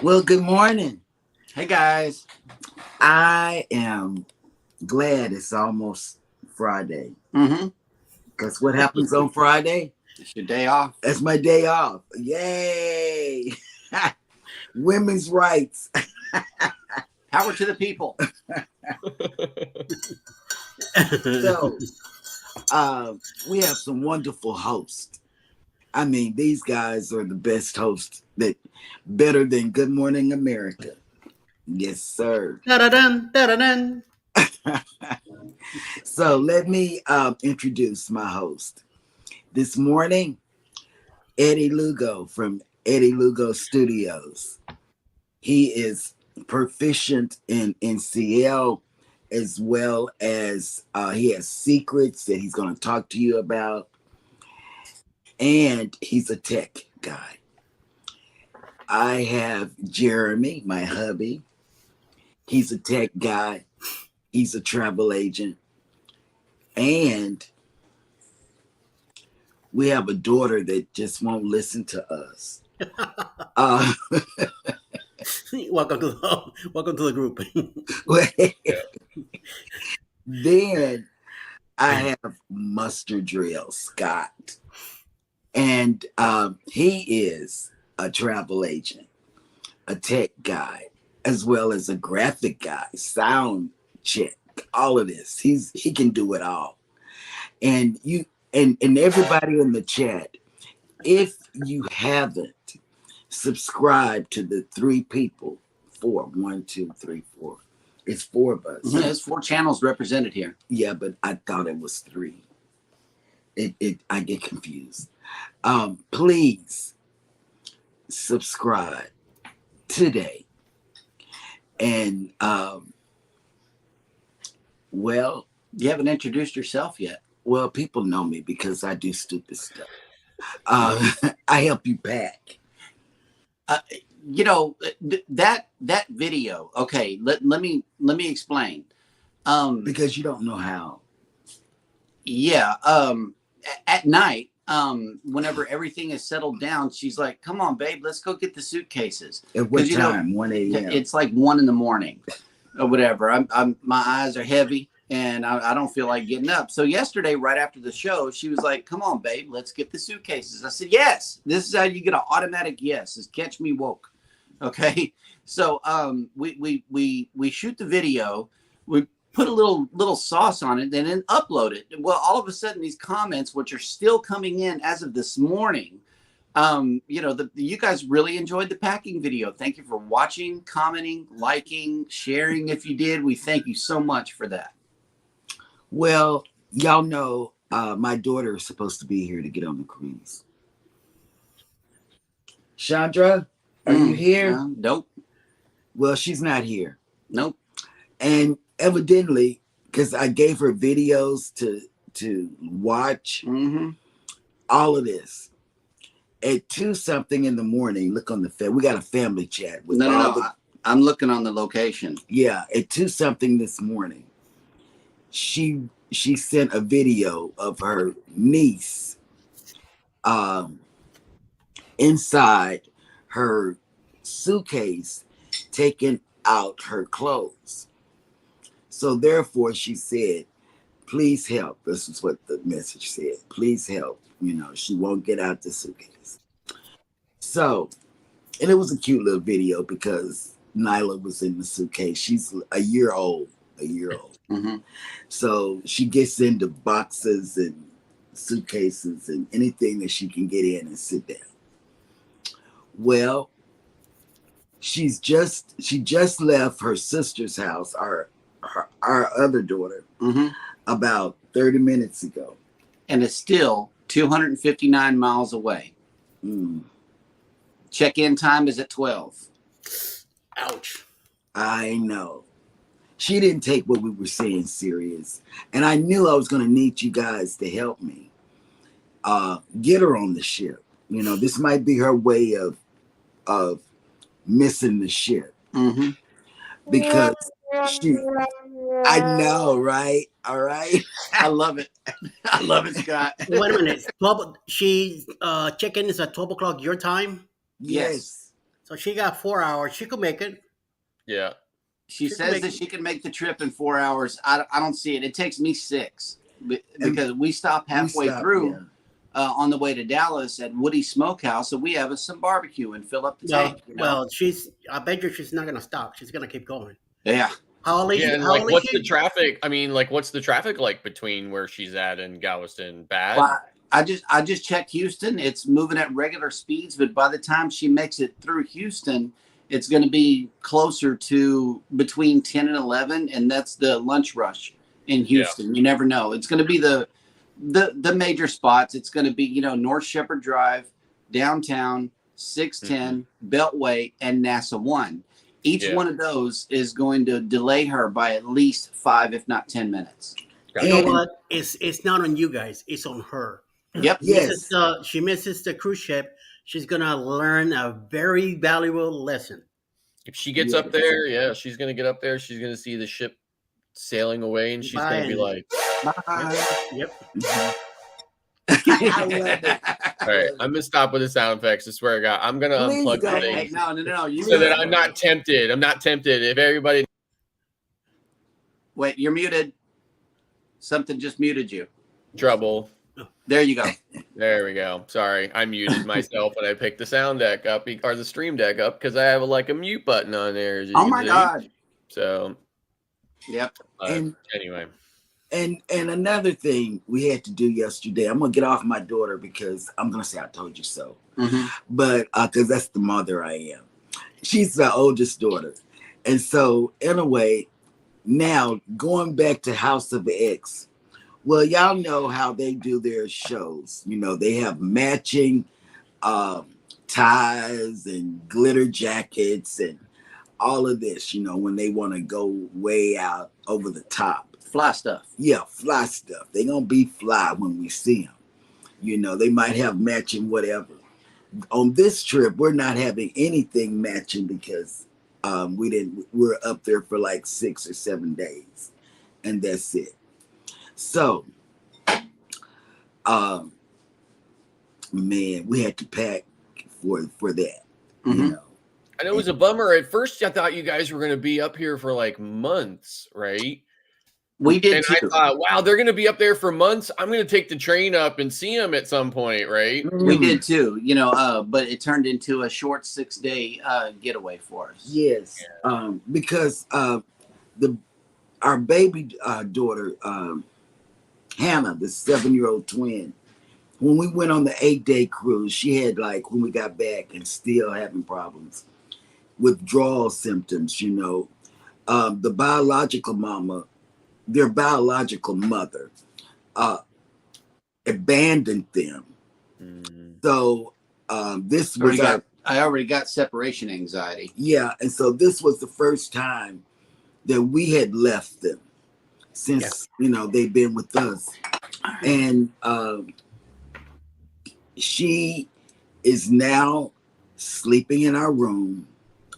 Well, good morning. Hey guys. I am glad it's almost Friday. Mm-hmm. Because what happens on Friday? It's your day off. That's my day off. Yay! Women's rights. Power to the people. So, we have some wonderful hosts. I mean, these guys are the best hosts that better than Good Morning America. Yes, sir. Da-da-dun, da-da-dun. So let me introduce my host. This morning, Eddie Lugo from Eddie Lugo Studios. He is proficient in NCL as well as he has secrets that he's going to talk to you about. And he's a tech guy. I have Jeremy, my hubby. He's a tech guy. He's a travel agent. And we have a daughter that just won't listen to us. Welcome to the group. Then I have Mustard Drill Scott. And he is a travel agent, a tech guy, as well as a graphic guy, sound check, all of this. He can do it all. And you and everybody in the chat, if you haven't subscribed to the three people, one, two, three, four. It's four of us. Mm-hmm. There's 4 channels represented here. Yeah, but I thought it was 3. I get confused. Please subscribe today. And well, you haven't introduced yourself yet. Well, people know me because I do stupid stuff. I help you pack. That video. Okay, let me explain. Because you don't know how. Yeah. At night, whenever everything is settled down, she's like, "Come on, babe, let's go get the suitcases." At what time? 1 a.m. It's like 1 in the morning, or whatever. I'm my eyes are heavy, and I don't feel like getting up. So yesterday, right after the show, she was like, "Come on, babe, let's get the suitcases." I said, "Yes." This is how you get an automatic yes. Is catch me woke. Okay. So we shoot the video. We put a little sauce on it and then upload it. Well, all of a sudden these comments, which are still coming in as of this morning, you guys really enjoyed the packing video. Thank you for watching, commenting, liking, sharing. If you did, we thank you so much for that. Well, y'all know my daughter is supposed to be here to get on the cruise. Chandra, are you here? Nope. Well, she's not here. Nope. And evidently, because I gave her videos to watch, all of this. At 2-something in the morning, look on the we got a family chat. With I'm looking on the location. Yeah, at 2-something this morning, she sent a video of her niece inside her suitcase taking out her clothes. So therefore, she said, "Please help." This is what the message said. "Please help." She won't get out the suitcase. So, and it was a cute little video because Nyla was in the suitcase. She's a year old. Mm-hmm. So she gets into boxes and suitcases and anything that she can get in and sit down. Well, she just left her sister's house, our other daughter, about 30 minutes ago. And it's still 259 miles away. Check-in time is at 12. Ouch. I know. She didn't take what we were saying serious. And I knew I was going to need you guys to help me get her on the ship. This might be her way of missing the ship. Because I know, right? All right. I love it. I love it, Scott. Wait a minute. 12. She check-in is at 12 o'clock your time. Yes. So she got 4 hours. She could make it. Yeah. She She can says make that it. she can make the trip in 4 hours. I don't see it. It takes me 6 because we stop halfway through Yeah. on the way to Dallas at Woody Smokehouse, so we have us some barbecue and fill up the tank. Well, I bet you she's not gonna stop. She's gonna keep going. Yeah. How old is Yeah, she? and How like, old is what's the she? traffic? I mean, like, what's the traffic like between where she's at and Galveston? Bad? Well, I just checked Houston. It's moving at regular speeds, but by the time she makes it through Houston, it's going to be closer to between 10 and 11, and that's the lunch rush in Houston. You never know. It's going to be the major spots. It's going to be, North Shepherd Drive, downtown, 610, Beltway, and NASA 1. Each one of those is going to delay her by at least 5, if not 10 minutes. You know what? It's not on you guys. It's on her. Yep. Yes. She misses the cruise ship. She's gonna learn a very valuable lesson. If she gets up there, she's gonna get up there. She's gonna see the ship sailing away, and she's gonna be like, Bye. Yep. I love it. "All right, I'm gonna stop with the sound effects. I swear to God, I'm gonna Please unplug the go. thing No. You so that I'm not tempted. I'm not tempted. If everybody, Wait, you're muted. Something just muted you. trouble. There you go. There we go. Sorry, I muted myself when I picked the sound deck up or the stream deck up because I have a mute button on there. As you Oh can my see. God. So, Yep. anyway, And another thing we had to do yesterday, I'm gonna get off my daughter because I'm gonna say I told you so. Mm-hmm. But because that's the mother I am. She's the oldest daughter. And so in a way, now going back to House of X, well, y'all know how they do their shows. They have matching ties and glitter jackets and all of this, when they want to go way out over the top. Fly stuff. Yeah, fly stuff. They're going to be fly when we see them. They might have matching whatever. On this trip, we're not having anything matching because we're up there for like 6 or 7 days. And that's it. So, man, we had to pack for that. Mm-hmm. I know it was a bummer. At first, I thought you guys were going to be up here for like months, right? We did and too. I thought, wow, they're going to be up there for months. I'm going to take the train up and see them at some point, right? We did too, but it turned into a short 6-day getaway for us. Yes, because our baby daughter, Hannah, the 7-year-old twin, when we went on the 8-day cruise, she had when we got back and still having problems, withdrawal symptoms, the biological mama, their biological mother, abandoned them. Mm-hmm. So this was I already got separation anxiety. Yeah, and so this was the first time that we had left them since they've been with us, and she is now sleeping in our room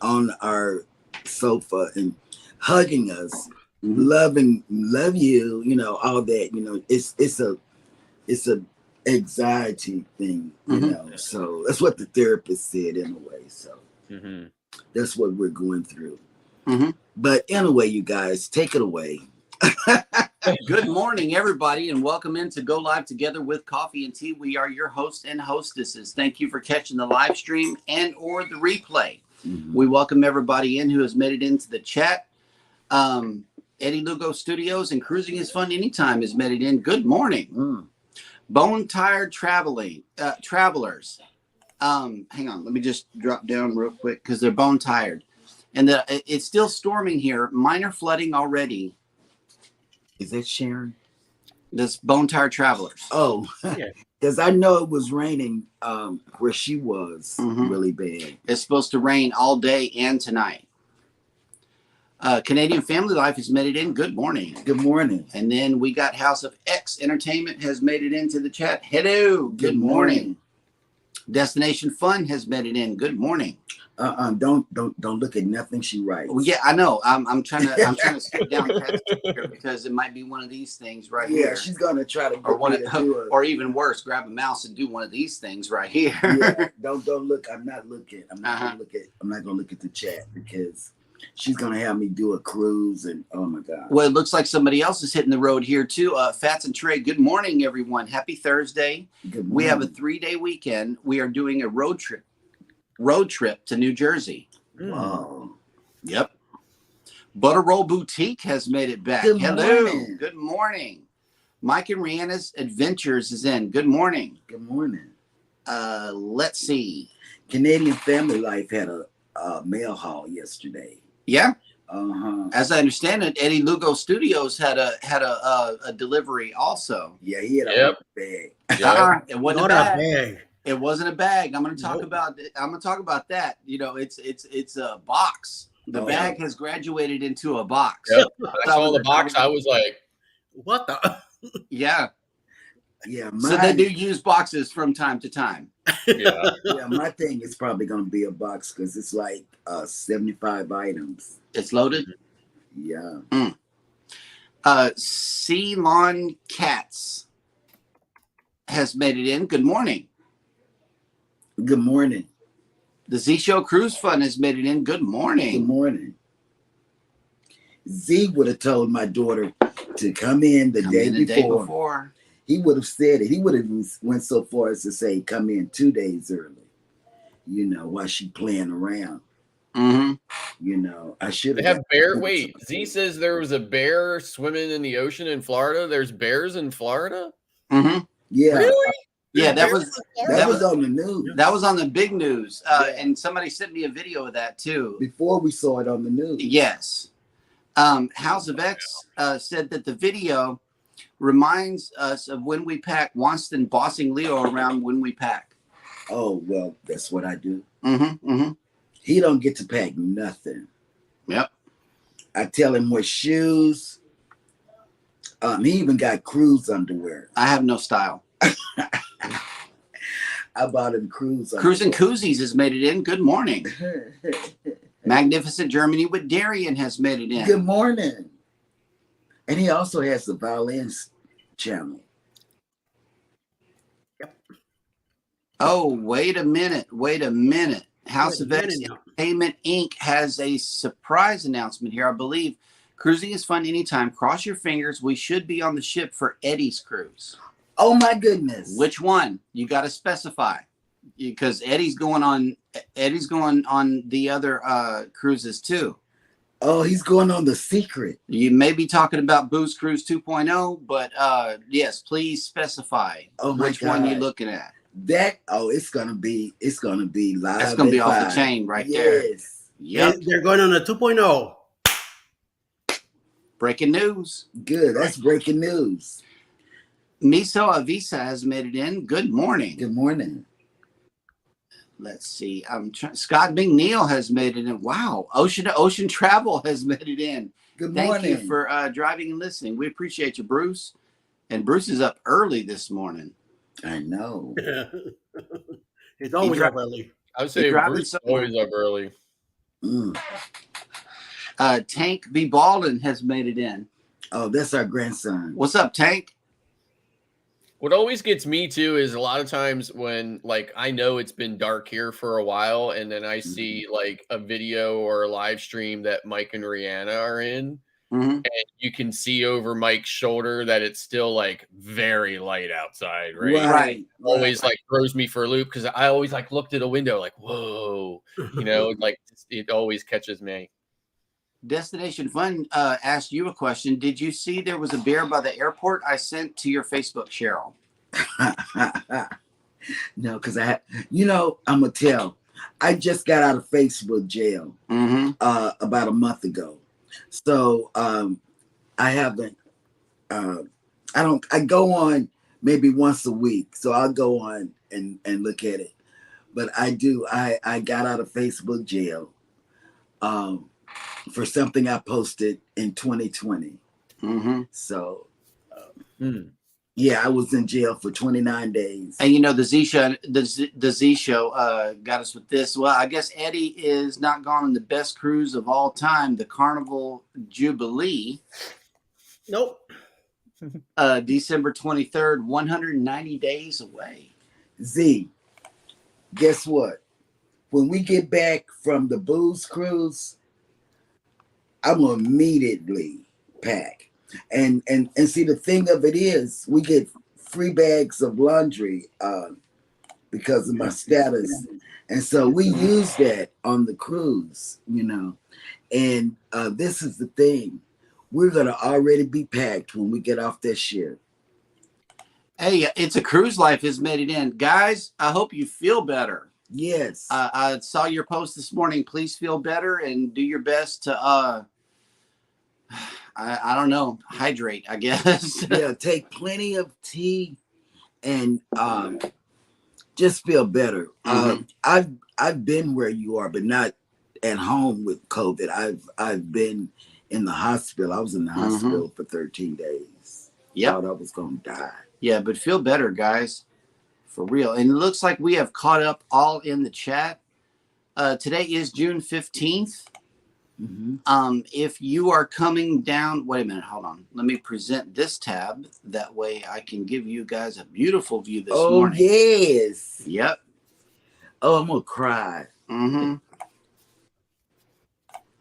on our sofa and hugging us, love you, all that. It's a anxiety thing, so that's what the therapist said in a way. So that's what we're going through. But anyway, you guys, take it away. Good morning, everybody, and welcome in to Go Live Together with Coffee and Tea. We are your hosts and hostesses. Thank you for catching the live stream and or the replay. We welcome everybody in who has made it into the chat. Eddie Lugo Studios and Cruising is Fun Anytime has made it in. Good morning. Bone Tired Travelers. Hang on, let me just drop down real quick because they're bone tired. And it's still storming here. Minor flooding already. Is that Sharon? This Bone Tired Travelers. Oh, because I know it was raining where she was really bad. It's supposed to rain all day and tonight. Canadian Family Life has made it in. Good morning. Good morning. And then we got House of X Entertainment has made it into the chat. Hello. Good morning. Destination Fun has made it in. Good morning. Don't look at nothing she writes. Well, yeah, I know. I'm trying to skip down past here because it might be one of these things right Yeah, here. she's gonna try to Or get me to do it. or even worse, grab a mouse and do one of these things right here. Yeah, don't look. I'm not looking. I'm not gonna look at the chat because she's gonna have me do a cruise and oh my god. Well, it looks like somebody else is hitting the road here too. Fats and Trey. Good morning, everyone. Happy Thursday. Good morning. We have a 3-day weekend. We are doing a road trip to New Jersey. Wow. Yep. Butter Roll Boutique has made it back. Good Hello. morning. Good morning. Mike and Rihanna's Adventures is in. Good morning. Good morning. Let's see. Canadian Family Life had a mail haul yesterday. Yeah. Uh-huh. As I understand it, Eddie Lugo Studios had a delivery also. Yeah, he had a Yep. bag. Yeah. It wasn't Not a a bag. bag. It wasn't a bag. I'm going to talk Nope. about. I'm going to talk about that. You know, it's a box. The Oh. bag has graduated into a box. Yep. I saw the box. I was like, What the? Yeah. Yeah, So they do use boxes from time to time. yeah. yeah, my thing is probably gonna be a box because it's like 75 items. It's loaded. Yeah. Ceylon Cats has made it in. Good morning. Good morning. The Z Show Cruise Fund has made it in. Good morning. Good morning. Z would have told my daughter to come in the day before. He would have said it. He would have went so far as to say, come in 2 days early. You know, while she playing around. Mm-hmm. You know, I should They have bear. Wait, Z says there was a bear swimming in the ocean in Florida. There's bears in Florida? Mm-hmm. Yeah. Really? Yeah, that Bears was in Florida? That was on the news. That was on the big news. Yeah. And somebody sent me a video of that too. Before we saw it on the news. Yes. House of X said that the video reminds us of when we pack Wanston bossing Leo around when we pack. Oh, well, that's what I do. Mm-hmm. Mm-hmm. He don't get to pack nothing. Yep. I tell him what shoes. He even got cruise underwear. I have no style. I bought him cruise underwear. Cruising Koozies has made it in. Good morning. Magnificent Germany with Darian has made it in. Good morning. And he also has the violins channel. Oh, wait a minute. House of X Now. Entertainment Inc. has a surprise announcement here. I believe cruising is fun anytime. Cross your fingers. We should be on the ship for Eddie's cruise. Oh my goodness. Which one? You got to specify because Eddie's going on the other cruises too. Oh, he's going on the Secret. You may be talking about Booze Cruise 2.0, but yes, please specify which one you're looking at. It's gonna be live. That's gonna be off the chain right there. Yes. Yep. They're going on a 2.0. Breaking news. Good. That's breaking news. Miso Avisa has made it in. Good morning. Good morning. Let's see. Scott McNeil has made it in. Wow. Ocean Travel has made it in. Good morning. Thank you for driving and listening. We appreciate you, Bruce. And Bruce is up early this morning. I know. It's always up early. I would say driving Bruce is somewhere. always up early. Mm. Tank B. Baldwin has made it in. Oh, that's our grandson. What's up, Tank? What always gets me too is a lot of times when like I know it's been dark here for a while and then I see like a video or a live stream that Mike and Rihanna are in and you can see over Mike's shoulder that it's still like very light outside, right? Right. Always like throws me for a loop because I always like looked at a window like, whoa, you know, like it always catches me. Destination Fun asked you a question. Did you see there was a bear by the airport? I sent to your Facebook, Cheryl. No, because I'm gonna tell. I just got out of Facebook jail about a month ago, so I haven't. I go on maybe once a week, so I'll go on and look at it. But I do. I got out of Facebook jail. For something I posted in 2020. So Yeah, I was in jail for 29 days. And you know, the Z show got us with this. Well, I guess Eddie is not gone on the best cruise of all time, the Carnival Jubilee. Nope. December 23rd, 190 days away. Z, guess what? When we get back from the booze cruise, I'm gonna immediately pack. And see, the thing of it is, we get free bags of laundry because of my status, and so we use that on the cruise, you know. And this is the thing: we're gonna already be packed when we get off this ship. Hey, it's a cruise life has made it in, guys. I hope you feel better. Yes. I saw your post this morning. Please feel better and do your best to I don't know, hydrate, I guess. Yeah, take plenty of tea and just feel better. I've been where you are, but not at home with COVID. I've been in the hospital. I was in the hospital for 13 days. Yep. Thought I was gonna die. Yeah, but feel better, guys. For real. And it looks like we have caught up all in the chat. Today is June 15th. If you are coming down, wait a minute, hold on. Let me present this tab. That way I can give you guys a beautiful view this morning. Oh, yes. Yep. Oh, I'm gonna cry. Mm-hmm.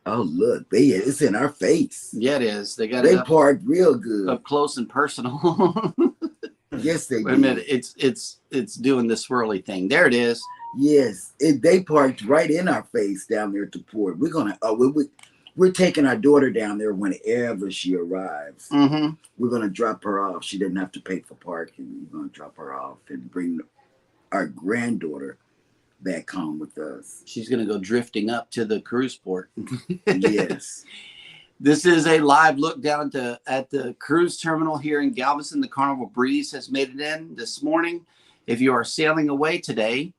Oh, look, it's in our face. Yeah, it is. They got They it parked real good. up close and personal. Yes, they did. Wait a minute. It's doing the swirly thing. There it is. Yes, they parked right in our face down there at the port. We're gonna we're taking our daughter down there whenever she arrives. We're gonna drop her off. She didn't have to pay for parking. We're gonna drop her off and bring our granddaughter back home with us. She's gonna go drifting up to the cruise port. Yes. This is a live look down at the cruise terminal here in Galveston. The Carnival Breeze has made it in this morning. If you are sailing away today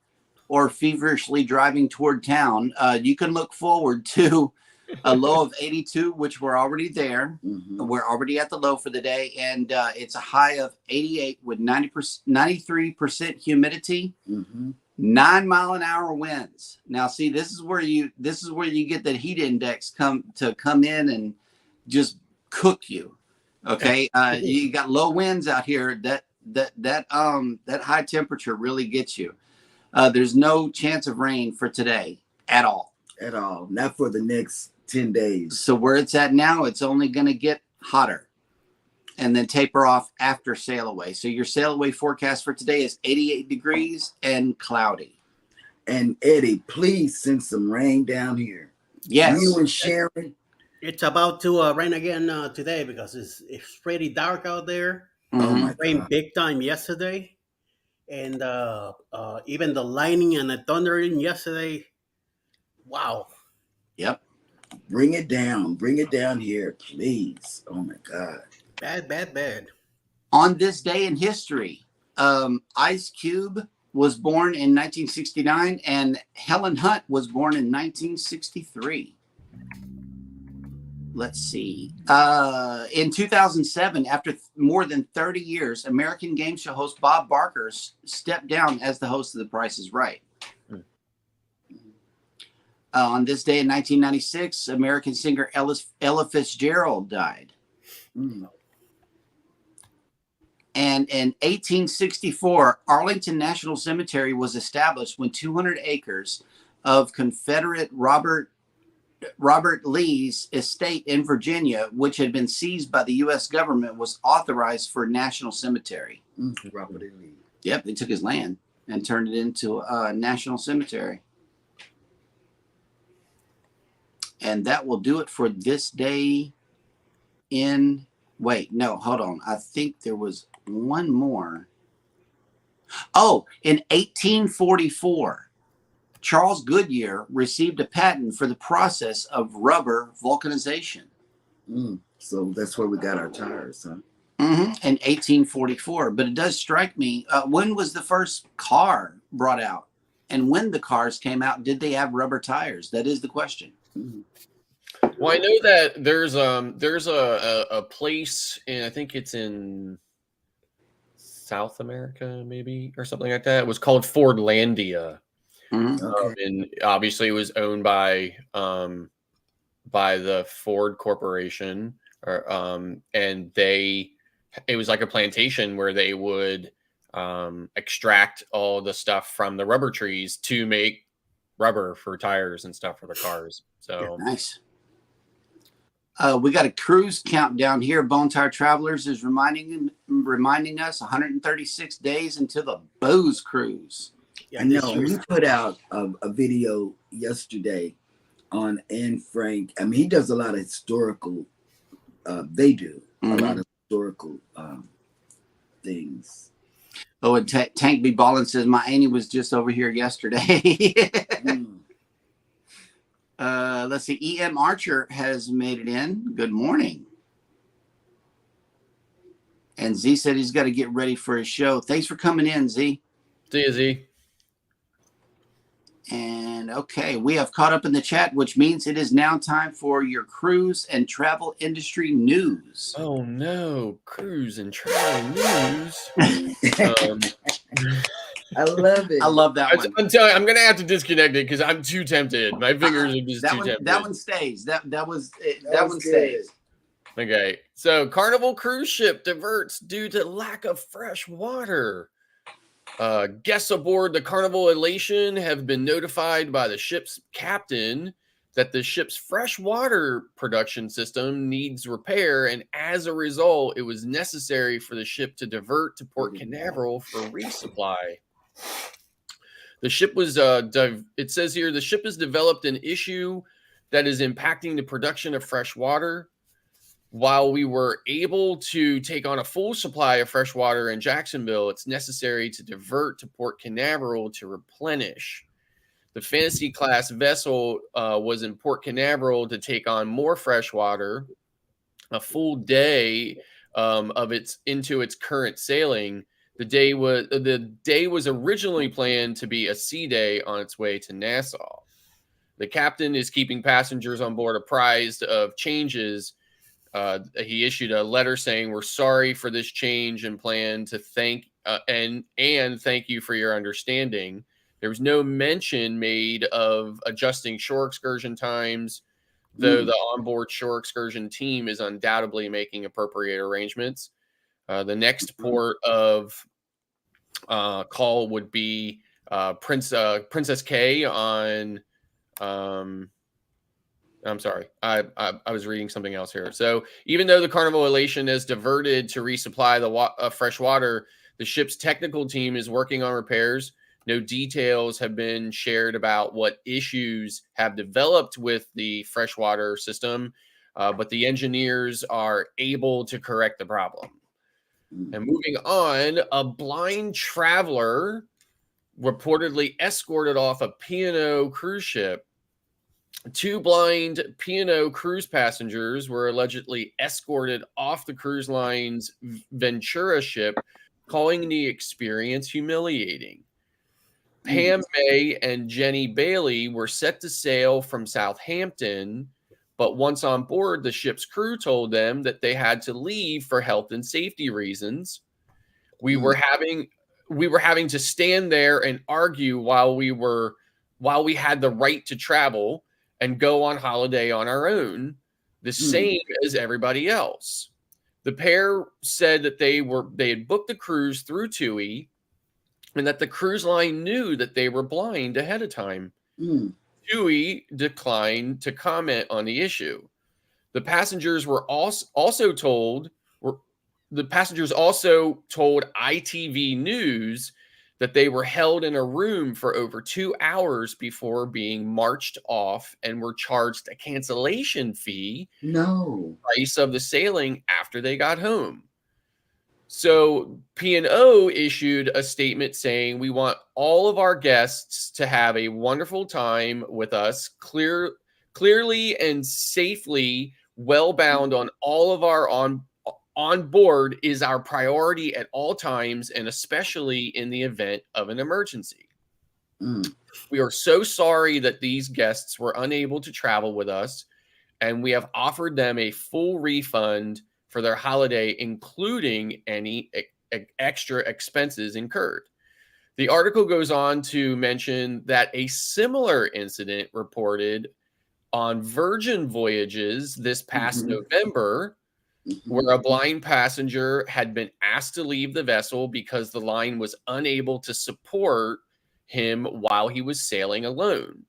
or feverishly driving toward town, you can look forward to a low of 82, which we're already there. We're already at the low for the day, and it's a high of 88 with 93% humidity. 9-mile-an-hour winds. Now, see, this is where you get that heat index come in and just cook you. Okay, you got low winds out here. That high temperature really gets you. There's no chance of rain for today at all. At all. Not for the next 10 days. So where it's at now, it's only going to get hotter and then taper off after sail away. So your sail away forecast for today is 88 degrees and cloudy. And Eddie, please send some rain down here. Yes. You and Sharon. It's about to rain again today because it's pretty dark out there. Oh my It rained God. big time yesterday. And even the lightning and the thundering yesterday. Wow. Yep. Bring it down. Bring it down here, please. Oh my God. Bad. On this day in history, Ice Cube was born in 1969 and Helen Hunt was born in 1963. Let's see. In 2007, after more than 30 years, American game show host Bob Barker stepped down as the host of The Price is Right. On this day in 1996, American singer Ella Fitzgerald died. And in 1864, Arlington National Cemetery was established when 200 acres of Confederate Robert Lee's estate in Virginia, which had been seized by the U.S. government, was authorized for National Cemetery. Robert E. Lee. Yep, they took his land and turned it into a national cemetery. And that will do it for this day in... Wait, no, hold on. I think there was one more. Oh, in 1844, Charles Goodyear received a patent for the process of rubber vulcanization. So that's where we got our tires, huh? In 1844. But it does strike me, when was the first car brought out? And when the cars came out, did they have rubber tires? That is the question. Well, I know that there's a place, and I think it's in South America, maybe, or something like that. It was called Fordlandia. Okay. And obviously it was owned by the Ford Corporation, and it was like a plantation where they would extract all the stuff from the rubber trees to make rubber for tires and stuff for the cars. So nice. We got a cruise countdown here. Bone Tire Travelers is reminding us 136 days until the Bose cruise. Yeah, I know he put out a video yesterday on Anne Frank. I mean, he does a lot of historical. They do a lot of historical things. Oh, and Tank B. Ballin says my auntie was just over here yesterday. Let's see. E.M. Archer has made it in. Good morning. And Z said he's got to get ready for his show. Thanks for coming in, Z. See you, Z. And okay, we have caught up in the chat, which means it is now time for your cruise and travel industry news. Oh no, cruise and travel news. I love it. I love that one. I'm telling you, I'm gonna have to disconnect it because I'm too tempted. My fingers are just too tempted. That one stays. That one stays. Okay, so Carnival cruise ship diverts due to lack of fresh water. Guests aboard the Carnival Elation have been notified by the ship's captain that the ship's fresh water production system needs repair, and as a result, it was necessary for the ship to divert to Port Canaveral for resupply. The ship was, it says here, the ship has developed an issue that is impacting the production of fresh water. While we were able to take on a full supply of fresh water in Jacksonville, it's necessary to divert to Port Canaveral to replenish. The Fantasy class vessel was in Port Canaveral to take on more fresh water. A full day into its current sailing. The day was originally planned to be a sea day on its way to Nassau. The captain is keeping passengers on board apprised of changes. He issued a letter saying, "We're sorry for this change and plan to thank you for your understanding." There was no mention made of adjusting shore excursion times, though the onboard shore excursion team is undoubtedly making appropriate arrangements. The next port of call would be Princess K on. I'm sorry. I was reading something else here. So even though the Carnival Elation has diverted to resupply the fresh water, the ship's technical team is working on repairs. No details have been shared about what issues have developed with the freshwater system, but the engineers are able to correct the problem. And moving on, a blind traveler reportedly escorted off a P&O cruise ship. Two blind P&O cruise passengers were allegedly escorted off the cruise line's Ventura ship, calling the experience humiliating. Pam May and Jenny Bailey were set to sail from Southampton, but once on board, the ship's crew told them that they had to leave for health and safety reasons. We were having to stand there and argue while we had the right to travel and go on holiday on our own, the same as everybody else. The pair said that they had booked the cruise through TUI and that the cruise line knew that they were blind ahead of time. TUI declined to comment on the issue. The passengers also told ITV News that they were held in a room for over 2 hours before being marched off and were charged a cancellation fee. Price of the sailing after they got home. So P&O issued a statement saying, "We want all of our guests to have a wonderful time with us, clearly and safely, well bound on all of our on board is our priority at all times, and especially in the event of an emergency. We are so sorry that these guests were unable to travel with us, and we have offered them a full refund for their holiday, including any extra expenses incurred. The article goes on to mention that a similar incident reported on Virgin voyages this past November, where a blind passenger had been asked to leave the vessel because the line was unable to support him while he was sailing alone.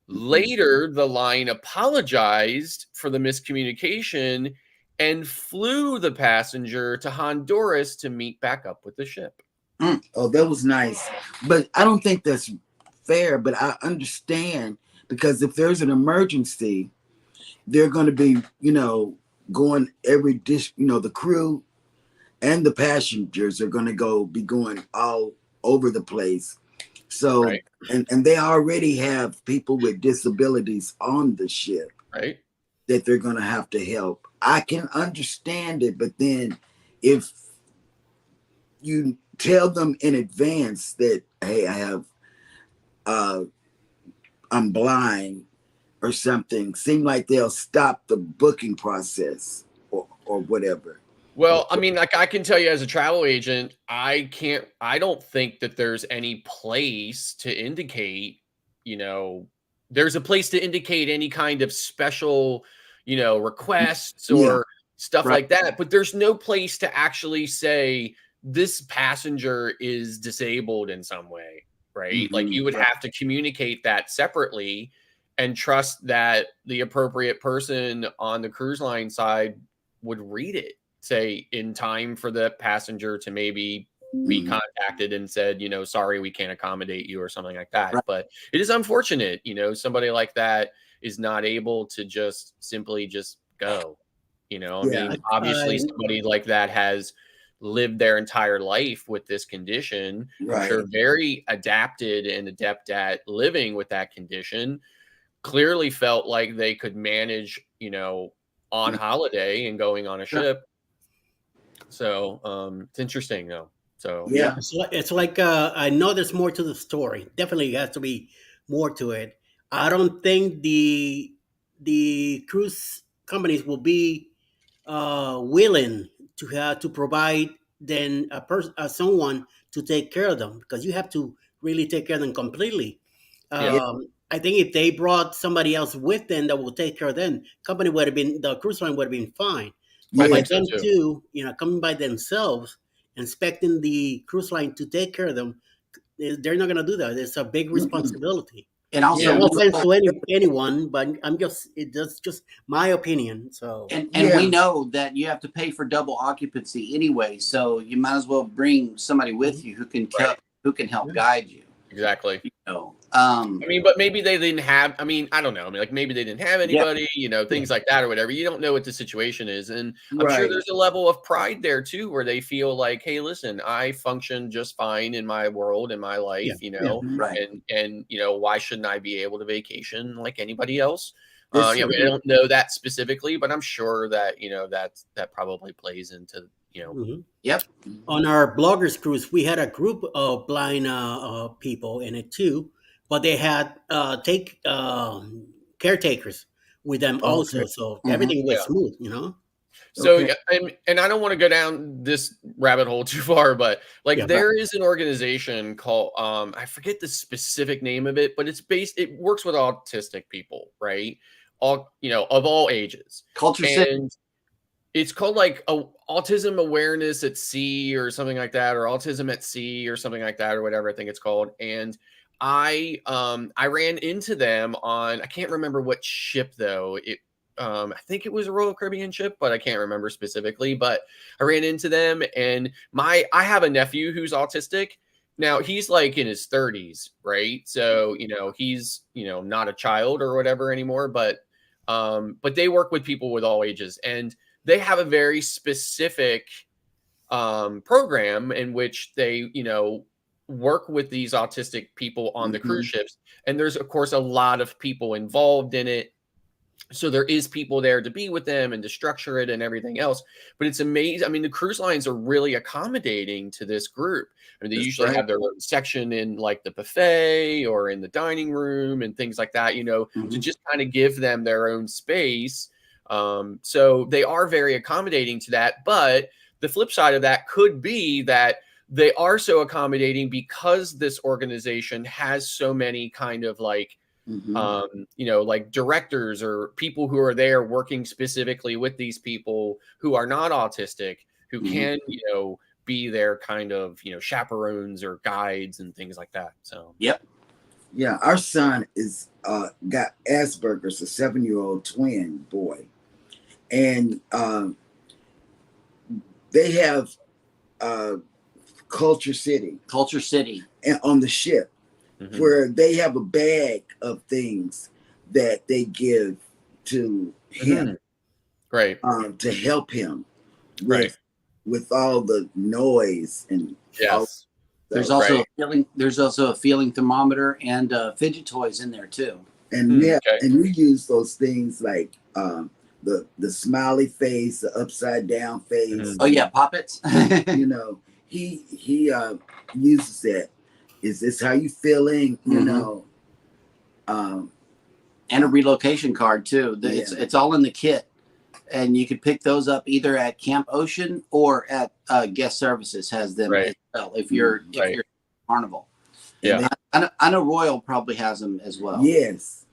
Later, the line apologized for the miscommunication and flew the passenger to Honduras to meet back up with the ship. Oh, that was nice. But I don't think that's fair, but I understand, because if there's an emergency, they're going to be, going every dish, the crew and the passengers are going to be going all over the place. So, right. and they already have people with disabilities on the ship, right, that they're going to have to help. I can understand it, but then if you tell them in advance that, hey, I'm blind or something, seem like they'll stop the booking process or whatever. Well, I mean, like, I can tell you as a travel agent, I don't think that there's any place to indicate, there's a place to indicate any kind of special, requests or stuff like that. But there's no place to actually say this passenger is disabled in some way, right? Like, you would have to communicate that separately and trust that the appropriate person on the cruise line side would read it, say in time for the passenger to maybe be contacted and said, sorry, we can't accommodate you or something like that. Right. But it is unfortunate, somebody like that is not able to just simply just go, I mean, obviously somebody like that has lived their entire life with this condition. Right. I'm sure very adapted and adept at living with that condition, clearly felt like they could manage, on holiday and going on a ship. So it's interesting though. So yeah, it's like I know there's more to the story. Definitely has to be more to it. I don't think the cruise companies will be willing to provide then someone to take care of them, because you have to really take care of them completely. I think if they brought somebody else with them that will take care of them, the cruise line would have been fine. But by them too, coming by themselves, expecting the cruise line to take care of them, they're not going to do that. It's a big responsibility. And also, no offense to anyone, but that's just my opinion. So, and we know that you have to pay for double occupancy anyway, so you might as well bring somebody with you who can help guide you. Exactly. I mean, but maybe they didn't have, I don't know. I mean, like, maybe they didn't have anybody, things like that or whatever. You don't know what the situation is. And I'm sure there's a level of pride there too, where they feel like, hey, listen, I function just fine in my world, in my life, and, why shouldn't I be able to vacation like anybody else? I don't know that specifically, but I'm sure that, that probably plays into, On our bloggers cruise, we had a group of blind people in it too, but they had caretakers with them also, so everything was smooth, So, and I don't want to go down this rabbit hole too far, but there is an organization called, I forget the specific name of it, but it works with autistic people, right? All, of all ages. And it's called like Autism Awareness at Sea or something like that, or Autism at Sea or something like that, or whatever I think it's called. And I ran into them on, I can't remember what ship though. I think it was a Royal Caribbean ship, but I can't remember specifically. But I ran into them, and I have a nephew who's autistic. Now he's like in his 30s, right? So he's not a child or whatever anymore. But they work with people with all ages, and they have a very specific program in which they work with these autistic people on the cruise ships. And there's of course a lot of people involved in it. So there is people there to be with them and to structure it and everything else. But it's amazing. I mean, the cruise lines are really accommodating to this group. I mean, they usually have their own section in like the buffet or in the dining room and things like that, to just kind of give them their own space. So they are very accommodating to that. But the flip side of that could be that they are so accommodating because this organization has so many kind of like, like directors or people who are there working specifically with these people who are not autistic, who can, be their kind of, chaperones or guides and things like that. So, yep. Yeah, our son is got Asperger's, a 7-year-old twin boy, and they have Culture City and on the ship, where they have a bag of things that they give to him, right, to help him right, with all the noise and yes. There's also a feeling thermometer and fidget toys in there too. And and we use those things like the smiley face, the upside down face. Oh yeah, poppets. He uses that. Is this how you feeling? And a relocation card too. It's all in the kit, and you can pick those up either at Camp Ocean or at Guest Services has them as well. If you're Carnival, I know Royal probably has them as well. Yes.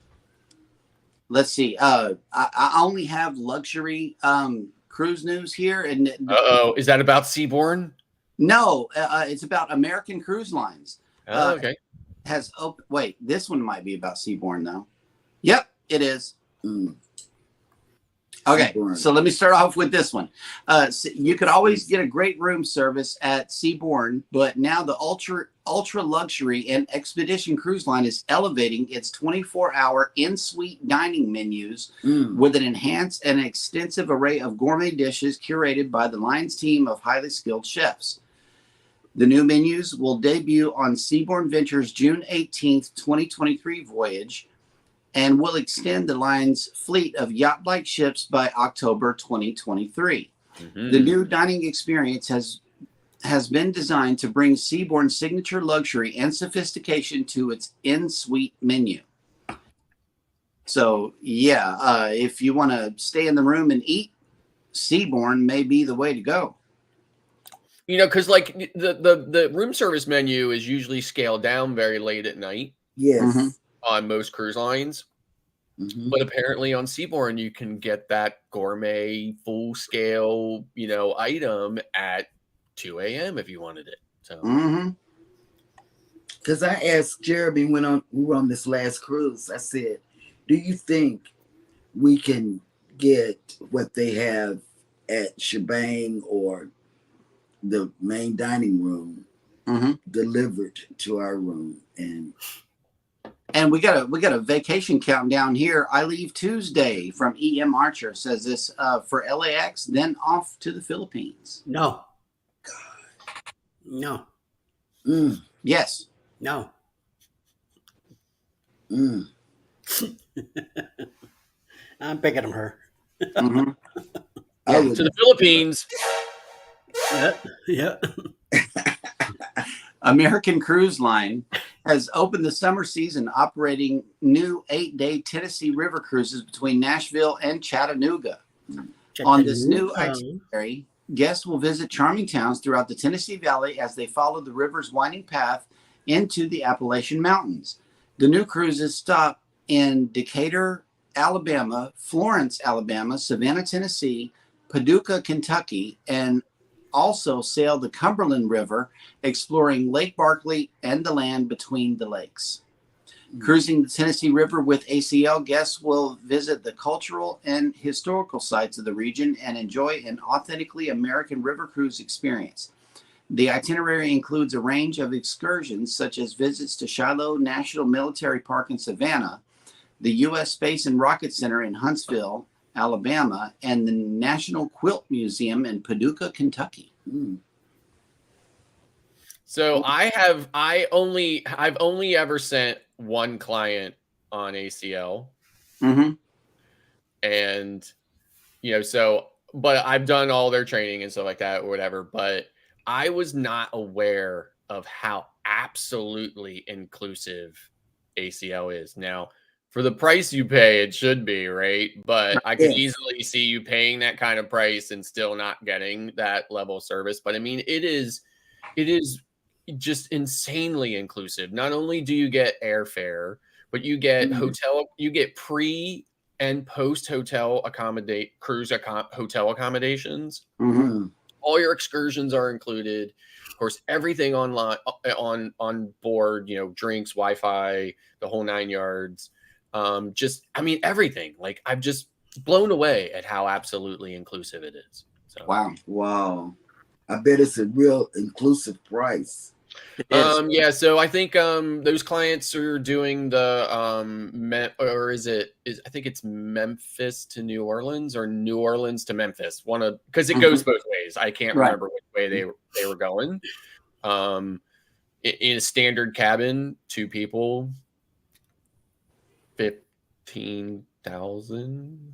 Let's see. I only have luxury cruise news here, and is that about Seabourn? No, it's about American Cruise Lines. Okay. Wait, this one might be about Seabourn though. Yep, it is. Okay, so let me start off with this one. So you could always get a great room service at Seabourn, but now the ultra luxury and expedition cruise line is elevating its 24-hour in-suite dining menus with an enhanced and extensive array of gourmet dishes curated by the line's team of highly skilled chefs. The new menus will debut on Seabourn Ventures' June 18th, 2023 voyage, and will extend the line's fleet of yacht-like ships by October 2023. The new dining experience has been designed to bring Seabourn's signature luxury and sophistication to its in-suite menu. So, if you want to stay in the room and eat, Seabourn may be the way to go. Because like the room service menu is usually scaled down very late at night. Yes. On most cruise lines. But apparently on Seabourn, you can get that gourmet full scale, item at 2 a.m. if you wanted it. So, because I asked Jeremy when we were on this last cruise, I said, do you think we can get what they have at Shebang or the main dining room delivered to our room? And we got a vacation countdown here. I leave Tuesday from EM Archer, says this, for LAX, then off to the Philippines. No. No. Yes. No. I'm picking her. To the Philippines. Yeah. American Cruise Line has opened the summer season operating new 8-day Tennessee River cruises between Nashville and Chattanooga. On this new itinerary, guests will visit charming towns throughout the Tennessee Valley as they follow the river's winding path into the Appalachian Mountains. The new cruises stop in Decatur, Alabama, Florence, Alabama, Savannah, Tennessee, Paducah, Kentucky, and also sail the Cumberland River, exploring Lake Barkley and the land between the lakes. Cruising the Tennessee River with ACL, guests will visit the cultural and historical sites of the region and enjoy an authentically American river cruise experience. The itinerary includes a range of excursions such as visits to Shiloh National Military Park in Savannah, the U.S. Space and Rocket Center in Huntsville, Alabama, and the National Quilt Museum in Paducah, Kentucky. So I've only ever sent one client on ACL. And but I've done all their training and stuff like that or whatever, but I was not aware of how absolutely inclusive ACL is. Now, for the price you pay, it should be, right? But I could Yes. easily see you paying that kind of price and still not getting that level of service. But I mean, it is just insanely inclusive. Not only do you get airfare, but you get hotel, you get pre and post hotel hotel accommodations. Mhm. All your excursions are included. Of course, everything online on board, you know, drinks, Wi-Fi, the whole 9 yards. Just, I mean, everything. Like, I'm just blown away at how absolutely inclusive it is. So, Wow. I bet it's a real inclusive price. yeah. So I think those clients are doing the or I think it's Memphis to New Orleans or New Orleans to Memphis. Because it goes both ways. I can't remember which way they were going. In a standard cabin, 2 people, 15,000.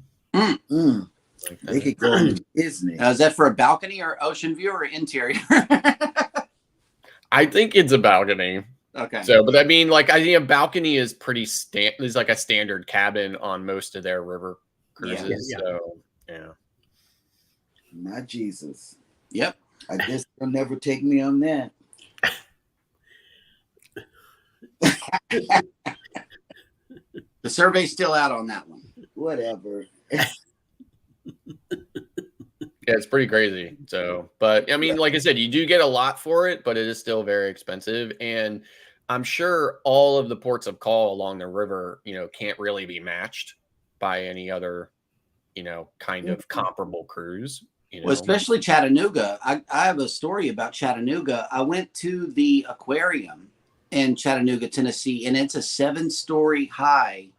They could go to Disney. Now, is that for a balcony or ocean view or interior? I think it's a balcony. Okay. So, but I mean, like, I think a balcony is pretty is like a standard cabin on most of their river cruises. Yeah. So, yeah. My Jesus. Yep. I guess they'll never take me on that. The survey's still out on that one. Whatever. Yeah, it's pretty crazy. So, but I mean, like I said, you do get a lot for it, but it is still very expensive. And I'm sure all of the ports of call along the river, you know, can't really be matched by any other, you know, kind of comparable cruise. You know? Well, especially Chattanooga. I have a story about Chattanooga. I went to the aquarium in Chattanooga, Tennessee, and it's a 7-story high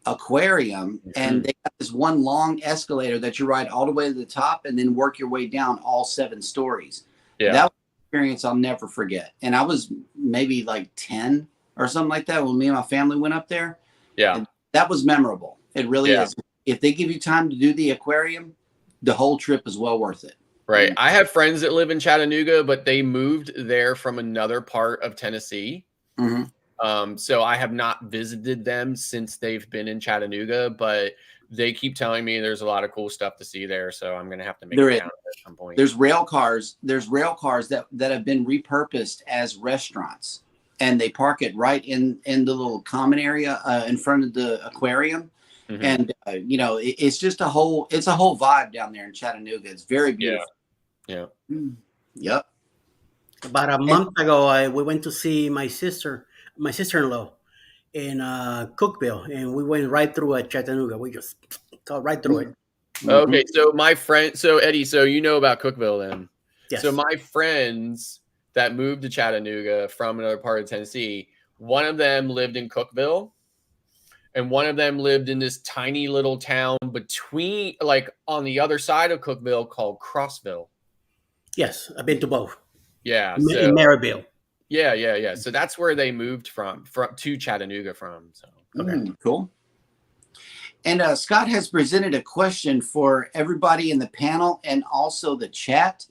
aquarium, and they got this one long escalator that you ride all the way to the top and then work your way down all 7 stories. Yeah. That was an experience I'll never forget. And I was maybe like 10 or something like that when me and my family went up there. Yeah. And that was memorable. It really is. If they give you time to do the aquarium, the whole trip is well worth it. Right. I have friends that live in Chattanooga, but they moved there from another part of Tennessee. So I have not visited them since they've been in Chattanooga, but they keep telling me there's a lot of cool stuff to see there. So I'm going to have to make it down at some point. There's rail cars that have been repurposed as restaurants, and they park it right in the little common area in front of the aquarium. And you know, it's just a whole vibe down there in Chattanooga. It's very beautiful. Yeah. Yep. About a month ago, we went to see my sister-in-law in Cookville, and we went right through Chattanooga. We just got right through it. Okay, so my friend, Eddie, so you know about Cookville then? Yes. So my friends that moved to Chattanooga from another part of Tennessee, one of them lived in Cookville, and one of them lived in this tiny little town between, like, on the other side of Cookville called Crossville. Yes, I've been to both. Yeah, in Maryville. Yeah. So that's where they moved from to Chattanooga from. So cool. And Scott has presented a question for everybody in the panel and also the chat.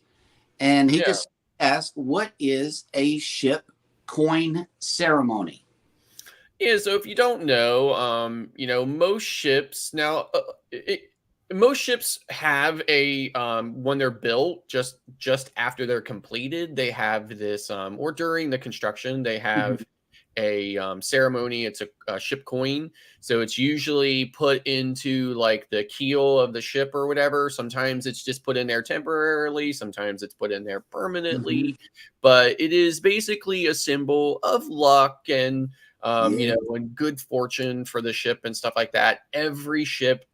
And he just asked, what is a ship coin ceremony? Yeah, so if you don't know, you know, most ships now, most ships have a when they're built, just after they're completed, they have this, or during the construction, they have a ceremony. It's a ship coin, so it's usually put into like the keel of the ship or whatever. Sometimes it's just put in there temporarily, sometimes it's put in there permanently, but it is basically a symbol of luck and you know, and good fortune for the ship and stuff like that. Every ship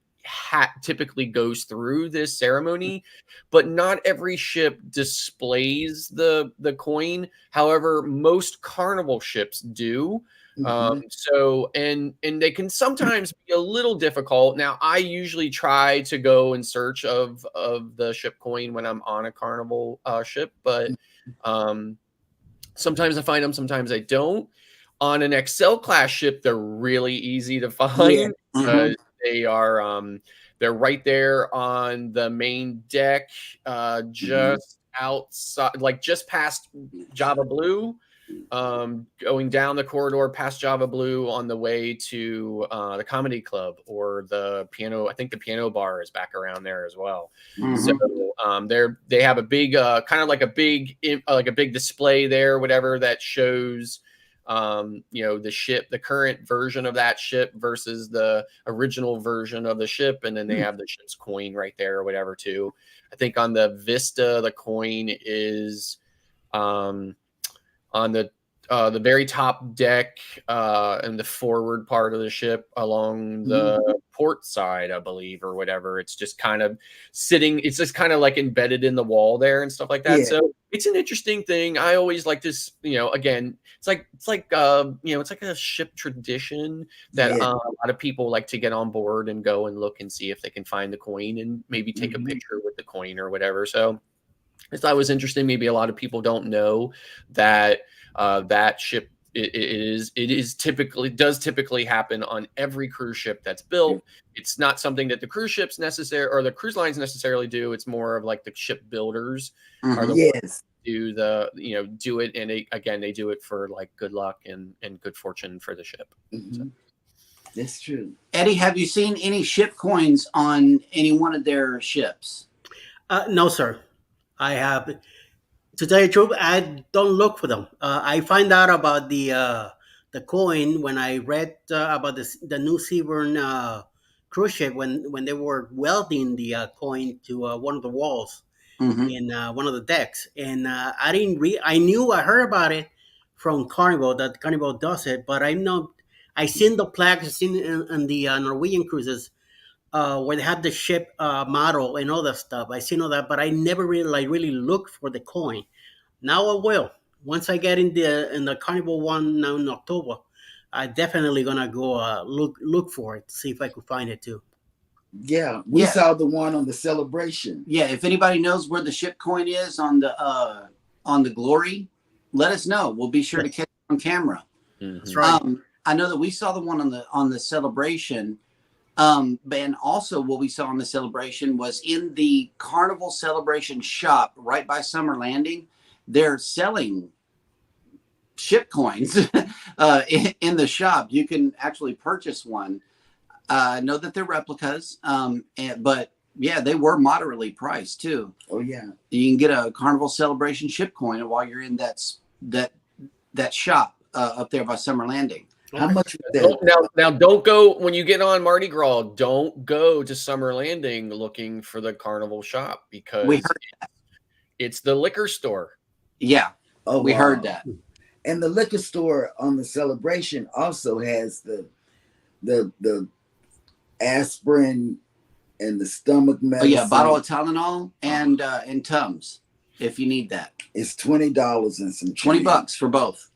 typically goes through this ceremony, but not every ship displays the coin. However, most Carnival ships do. So and they can sometimes be a little difficult. Now, I usually try to go in search of the ship coin when I'm on a Carnival ship, but sometimes I find them, sometimes I don't. On an Excel class ship, they're really easy to find because they are they're right there on the main deck, just outside, like just past Java Blue. going down the corridor past Java Blue on the way to the comedy club or the piano. I think the piano bar is back around there as well. Mhm. So they have a big kind of like a big display there, whatever, that shows the ship, the current version of that ship versus the original version of the ship, and then they have the ship's coin right there or whatever too. I think on the Vista, the coin is on the very top deck and the forward part of the ship along the port side, I believe, or whatever. It's just kind of sitting. It's just kind of like embedded in the wall there and stuff like that. Yeah. So it's an interesting thing. I always like this. Again, it's like a ship tradition that a lot of people like to get on board and go and look and see if they can find the coin and maybe take a picture with the coin or whatever. So I thought it was interesting. Maybe a lot of people don't know that that ship does typically happen on every cruise ship that's built. It's not something that the cruise ships or the cruise lines necessarily do. It's more of like the ship builders are the ones who do it, and they do it for like good luck and good fortune for the ship. So. That's true. Eddie, have you seen any ship coins on any one of their ships? No, sir. I have. To tell you the truth, I don't look for them. I find out about the coin when I read about the New Severn cruise ship when they were welding the coin to one of the walls in one of the decks, and I didn't read. I heard about it from Carnival, that Carnival does it, but I seen the plaques, I seen in the Norwegian cruises. Where they have the ship model and all that stuff. I seen all that, but I never really looked for the coin. Now I will. Once I get in the Carnival one now in October, I definitely gonna go look for it, see if I could find it too. Yeah, we saw the one on the Celebration. Yeah, if anybody knows where the ship coin is on the Glory, let us know. We'll be sure to catch it on camera. That's right. I know that we saw the one on the Celebration. And also what we saw on the Celebration was in the Carnival Celebration shop right by Summer Landing. They're selling ship coins in the shop. You can actually purchase one. I know that they're replicas, but yeah, they were moderately priced too. Oh yeah, you can get a Carnival Celebration ship coin while you're in that shop up there by Summer Landing. How much was that? Now, don't go when you get on Mardi Gras. Don't go to Summer Landing looking for the Carnival shop because we heard that. It's the liquor store. Yeah, we heard that. And the liquor store on the Celebration also has the aspirin and the stomach medicine. Oh yeah, bottle of Tylenol and Tums if you need that. It's $20 and some $20 for both.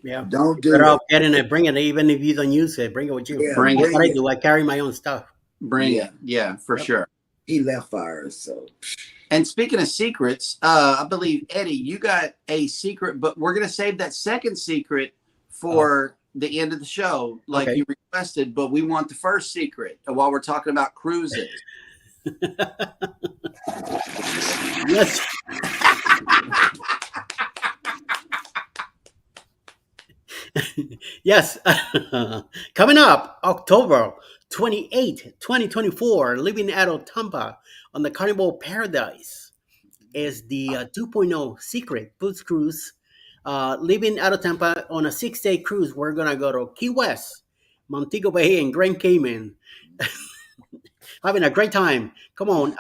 Yeah, don't do it. Getting it, bring it. Even if you don't use it, bring it with you. Yeah, bring That's it. what I do. I carry my own stuff. Bring it. Yeah, for sure. He left ours, so. And speaking of secrets, I believe Eddie, you got a secret, but we're gonna save that second secret for the end of the show, like you requested. But we want the first secret while we're talking about cruises. Yes. Yes. Coming up October 28, 2024, leaving out of Tampa on the Carnival Paradise is the 2.0 Secret Boots Cruise. Leaving out of Tampa on a 6-day cruise, we're going to go to Key West, Montego Bay, and Grand Cayman. Having a great time. Come on.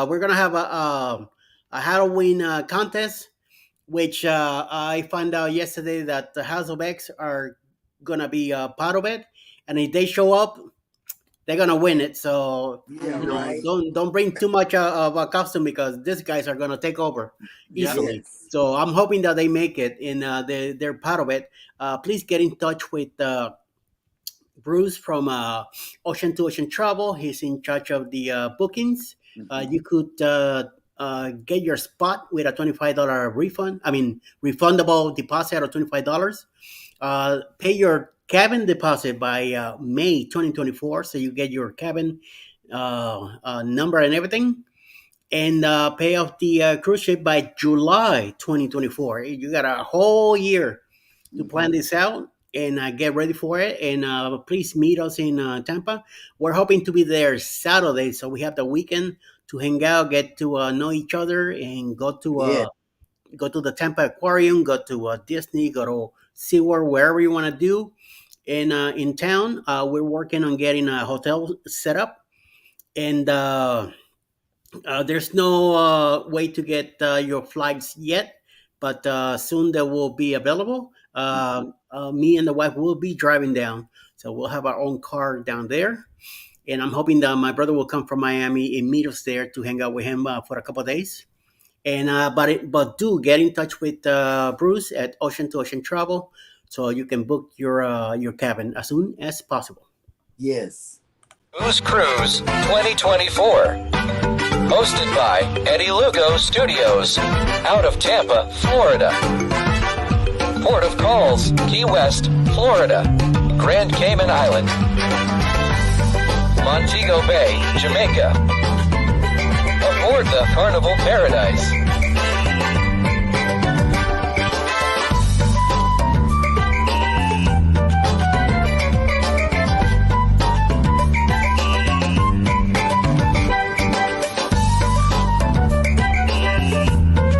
We're going to have a Halloween contest, which I found out yesterday that the House of X are going to be part of it. And if they show up, they're going to win it. So don't bring too much of a costume because these guys are going to take over easily. Yes. So I'm hoping that they make it and they're part of it. Please get in touch with Bruce from Ocean to Ocean Travel. He's in charge of the bookings. You could get your spot with a $25 refund. I mean, refundable deposit of $25. Pay your cabin deposit by May 2024, so you get your cabin number and everything. and pay off the cruise ship by July 2024. You got a whole year to plan Mhm. this out and get ready for it. And please meet us in Tampa. We're hoping to be there Saturday, so we have the weekend to hang out, get to know each other, and Yeah. go to the Tampa Aquarium, go to Disney, go to SeaWorld, wherever you want to do. And in town, we're working on getting a hotel set up, and there's no way to get your flights yet, but soon they will be available. Me and the wife will be driving down, so we'll have our own car down there. And I'm hoping that my brother will come from Miami and meet us there to hang out with him for a couple of days. And but do get in touch with Bruce at Ocean to Ocean Travel, so you can book your cabin as soon as possible. Yes. Who's Cruise 2024. Hosted by Eddie Lugo Studios, out of Tampa, Florida. Port of calls, Key West, Florida. Grand Cayman Island. Montego Bay, Jamaica. Aboard the Carnival Paradise.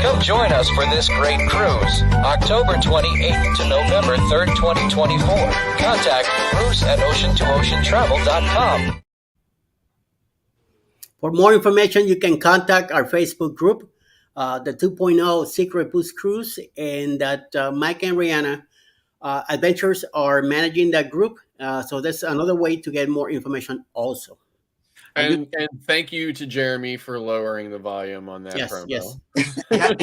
Come join us for this great cruise, October 28th to November 3rd, 2024. Contact Bruce at ocean2oceantravel.com. For more information, you can contact our Facebook group, the 2.0 Secret Boost Cruise, and that Mike and Rihanna Adventures are managing that group. So that's another way to get more information also. And thank you to Jeremy for lowering the volume on that Yes, promo. yes. Yeah,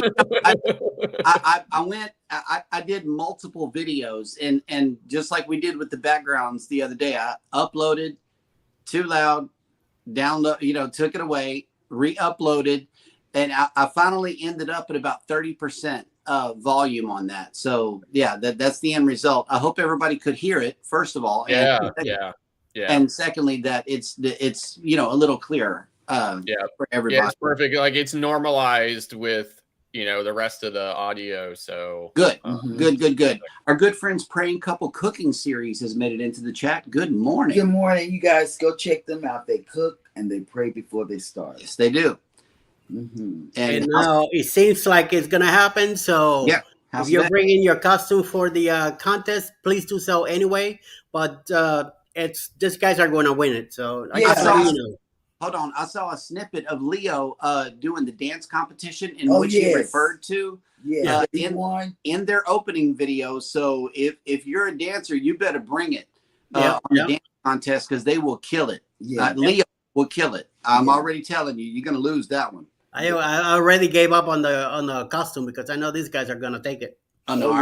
I went. I did multiple videos, and just like we did with the backgrounds the other day, I uploaded too loud, download, took it away, re-uploaded, and I finally ended up at about 30% volume on that. So yeah, that's the end result. I hope everybody could hear it, first of all. Yeah. And secondly, that it's a little clearer. For everybody. Yeah, it's perfect. Like it's normalized with the rest of the audio. So good. Good. Our good friends Praying Couple Cooking Series has made it into the chat. Good morning. Good morning. You guys go check them out. They cook and they pray before they start. Yes, they do. Mm-hmm. And now it seems like it's gonna happen. So yeah, if you're bringing your costume for the contest, please do so anyway. But these guys are going to win it. So hold on, I saw a snippet of Leo doing the dance competition in which he referred to. Yeah, in their opening video. So if you're a dancer, you better bring it on the dance contest because they will kill it. Leo will kill it. I'm already telling you, you're going to lose that one. I already gave up on the costume because I know these guys are going to take it. Oh no,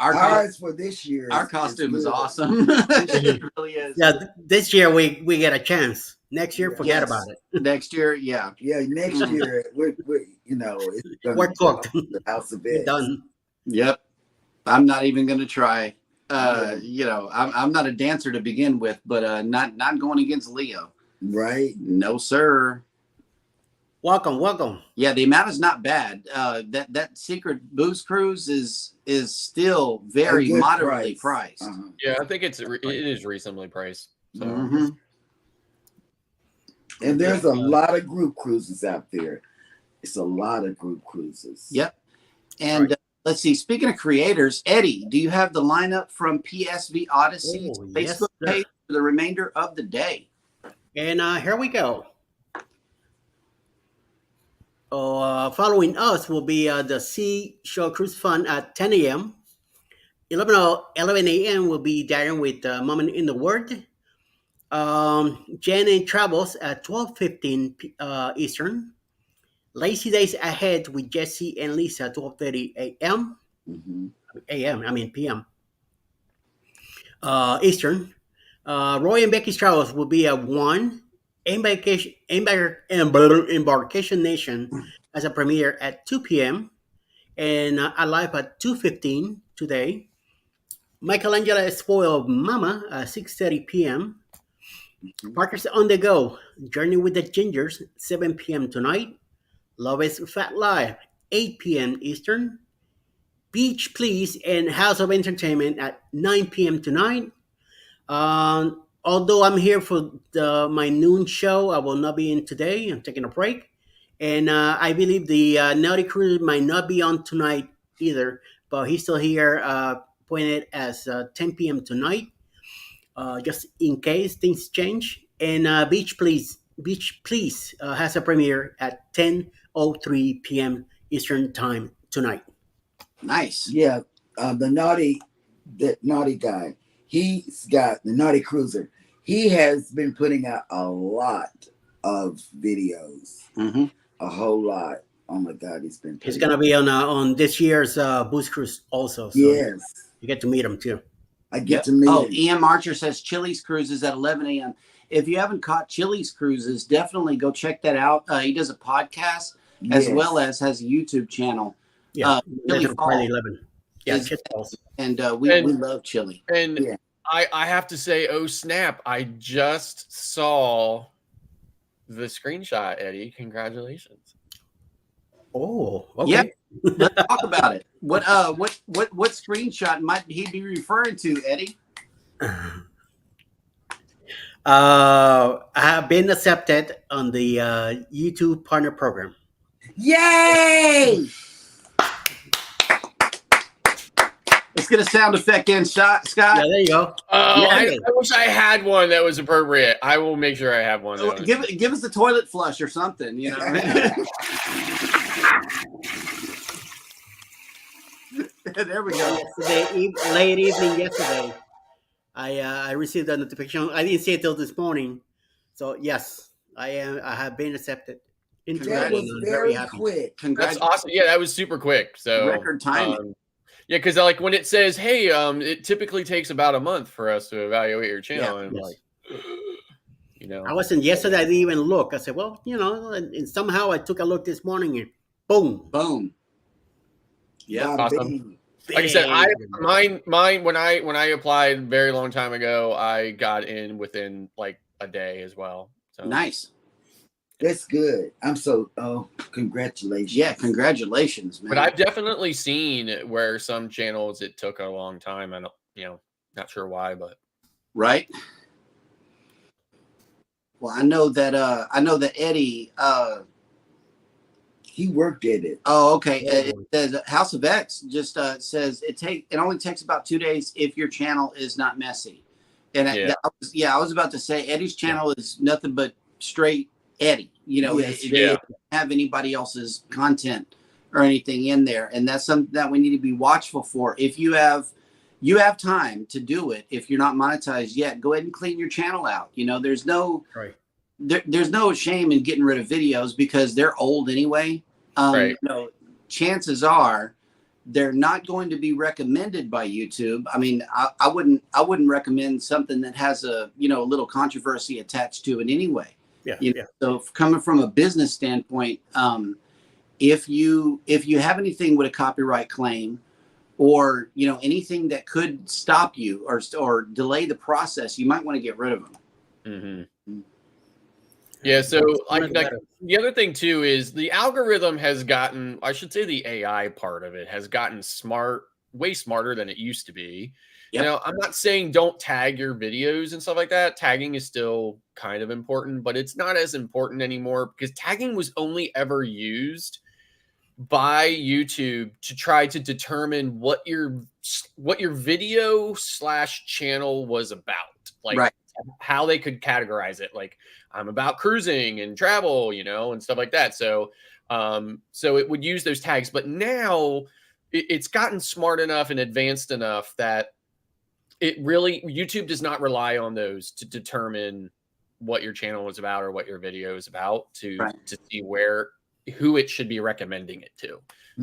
ours for this year. Our costume is awesome. It really is. Yeah, this year we get a chance. Next year, forget about it. Next year, yeah. Next year we're we're cooked. The house of it. Done. Yep. I'm not even going to try. I'm not a dancer to begin with, but not going against Leo. Right? No, sir. Welcome. Yeah, the amount is not bad. That Secret Boost Cruise is still very moderately priced. Yeah, I think it is reasonably priced. So. Mm-hmm. And there's a lot of group cruises out there. It's a lot of group cruises. Yep. And let's see. Speaking of creators, Eddie, do you have the lineup from PSV Odyssey's Facebook page for the remainder of the day? And here we go. Following us will be the Sea Shore Cruise Fun at 10 a.m. 11 a.m. will be Darren with Moment in the Word. Jen and Travels at 12:15 Eastern. Lazy Days Ahead with Jesse and Lisa, 12:30 a.m. P.m. Eastern. Roy and Becky's Travels will be at 1. Embarkation Nation as a premiere at 2 p.m. and Alive at 2:15 today. Michelangelo Spoiled Mama at 6:30 p.m. Parker's on the Go, Journey with the Gingers, 7 p.m. tonight. Love is Fat Live, 8 p.m. Eastern. Beach Please and House of Entertainment at 9 p.m. tonight. Although I'm here for my noon show, I will not be in today. I'm taking a break. And I believe the Naughty Crew might not be on tonight either, but he's still here, appointed as 10 p.m. tonight, just in case things change. And Beach Please has a premiere at 10:03 p.m. Eastern Time tonight. Nice. Yeah, the naughty guy. He's got the naughty cruiser. He has been putting out a lot of videos, Mm-hmm. a whole lot. Oh my God, he's been. He's gonna be on this year's Boost Cruise also, so Yes, you get to meet him too. I get to meet Oh, him. Ian Archer says Chili's Cruises at 11 a.m. If you haven't caught Chili's Cruises, definitely go check that out. He does a podcast as Yes. well as has a YouTube channel. Yeah, Chili that's Friday Fall. 11. Yeah, Is- Chili Falls. And we love chili. And Yeah. I have to say, oh snap! I just saw the screenshot, Eddie. Congratulations. Oh, okay. Yep. Let's talk about it. What screenshot might he be referring to, Eddie? I have been accepted on the YouTube Partner Program. Yay! Let's get a sound effect in, Scott. Yeah, there you go. Oh, Yeah. I wish I had one that was appropriate. I will make sure I have one. That was- Give us the toilet flush or something, you know. There we go. Late evening yesterday, I received a notification. I didn't see it till this morning. So yes, I have been accepted. Into That it, was and I'm very happy. quick. That's Congrats. awesome. Yeah, that was super quick. So Record timing. yeah, because like when it says, "Hey, it typically takes about a month for us to evaluate your channel," and I'm Yes. like, you know, I wasn't yesterday. I didn't even look. I said, well, and somehow I took a look this morning and boom. Boom. Yeah. Bada Awesome. bing. like I said, Bang. mine when I applied a very long time ago, I got in within like a day as well. So Nice. That's good. Congratulations. Yeah, congratulations, man. But I've definitely seen where some channels it took a long time. I don't, not sure why, but right. Well, I know that Eddie He worked at it. oh, okay. The House of X just says it only takes about 2 days if your channel is not messy. And I was about to say Eddie's channel is nothing but straight Eddie. Yes, It doesn't have anybody else's content or anything in there, and that's something that we need to be watchful for. If you have time to do it, if you're not monetized yet, go ahead and clean your channel out. There's no Right. there's no shame in getting rid of videos because they're old anyway. Right. Chances are they're not going to be recommended by YouTube. I mean, I wouldn't recommend something that has a little controversy attached to it anyway. Yeah. So coming from a business standpoint, if you have anything with a copyright claim or anything that could stop you or delay the process, you might want to get rid of them. Mm-hmm. Yeah, so like the other thing too is the algorithm has gotten, I should say the AI part of it has gotten way smarter than it used to be. Yep. I'm not saying don't tag your videos and stuff like that. Tagging is still kind of important, but it's not as important anymore because tagging was only ever used by YouTube to try to determine what your video / channel was about. Like right. how they could categorize it. Like I'm about cruising and travel, and stuff like that. So it would use those tags, but now it's gotten smart enough and advanced enough that YouTube does not rely on those to determine what your channel is about or what your video is about to see who it should be recommending it to.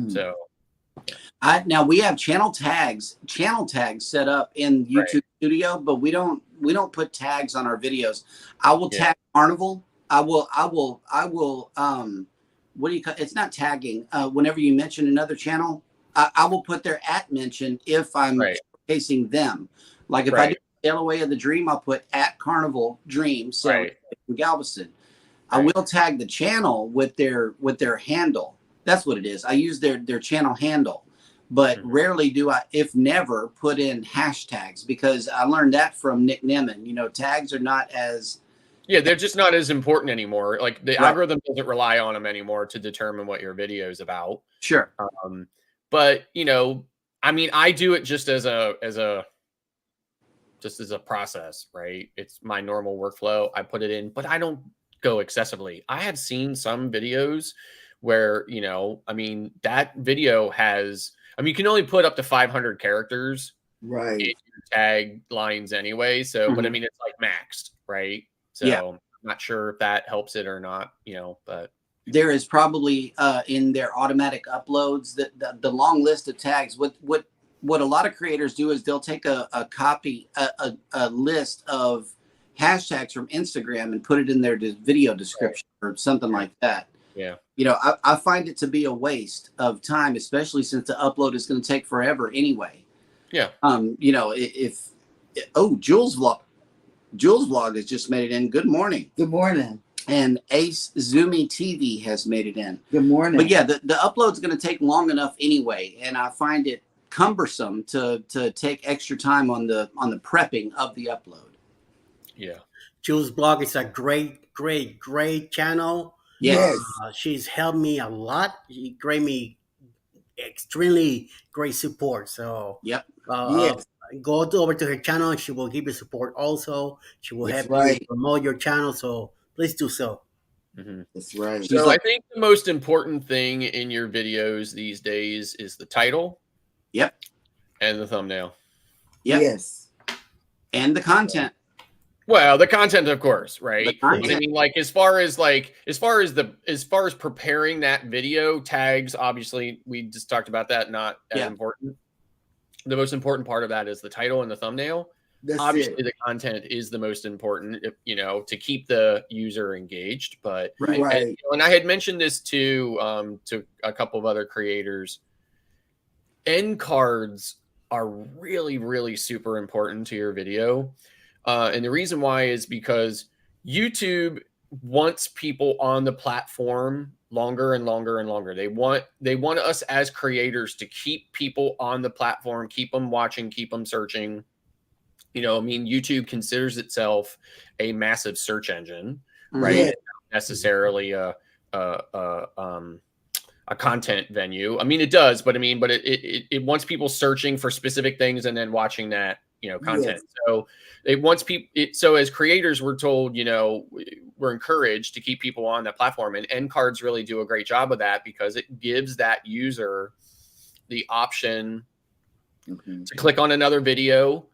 So now we have channel tags set up in YouTube Studio, but we don't put tags on our videos. I will tag Carnival. I will what do you call it's not tagging. Whenever you mention another channel, I will put their @ mention if I'm facing them. Like if I do Sail Away of the Dream, I'll put @ Carnival Dream, so in Galveston. I will tag the channel with their handle. That's what it is. I use their channel handle, but rarely do I, if never, put in hashtags, because I learned that from Nick Nemeth. You know, tags are not as they're just not as important anymore. Like the algorithm doesn't rely on them anymore to determine what your video is about. Sure. But you know, I mean, I do it just as a process, right? It's my normal workflow. I put it in, but I don't go excessively. I have seen some videos where, you know, I mean, that video has, I mean, you can only put up to 500 characters Right. in your tag lines anyway. So, but I mean, it's like maxed, right? So I'm not sure if that helps it or not, you know, but there is probably in their automatic uploads that the long list of tags. What a lot of creators do is they'll take a list of hashtags from Instagram and put it in their video description or something like that. Yeah. You know, I find it to be a waste of time, especially since the upload is going to take forever anyway. Yeah. You know, Jules Vlog has just made it in. Good morning. Good morning. And Ace Zoomy TV has made it in. Good morning. But yeah, the upload's going to take long enough anyway, and I find it cumbersome to take extra time on the prepping of the upload. Yeah. Jules Blog is a great channel. Yes. She's helped me a lot. She gave me extremely great support. So Yep. Go over to her channel and she will give you support also. She will help you promote your channel. So please do so. That's right. So I think the most important thing in your videos these days is the title. Yep. And the thumbnail. Yep. Yes. And the content. Well, the content, of course, right? But I mean, like as far as preparing that video, tags, obviously, we just talked about that, not as important. The most important part of that is the title and the thumbnail. Obviously, the content is the most important, you know, to keep the user engaged. But and I had mentioned this to a couple of other creators. End cards are really, really super important to your video. And the reason why is because YouTube wants people on the platform longer and longer and longer. They want us as creators to keep people on the platform, keep them watching, keep them searching. You know, I mean, YouTube considers itself a massive search engine, right? Yeah. Not necessarily a content venue. I mean, it does, but it wants people searching for specific things and then watching that, you know, content. Yes. So it wants people. So as creators, we're told, you know, we're encouraged to keep people on that platform, and end cards really do a great job of that because it gives that user the option to click on another video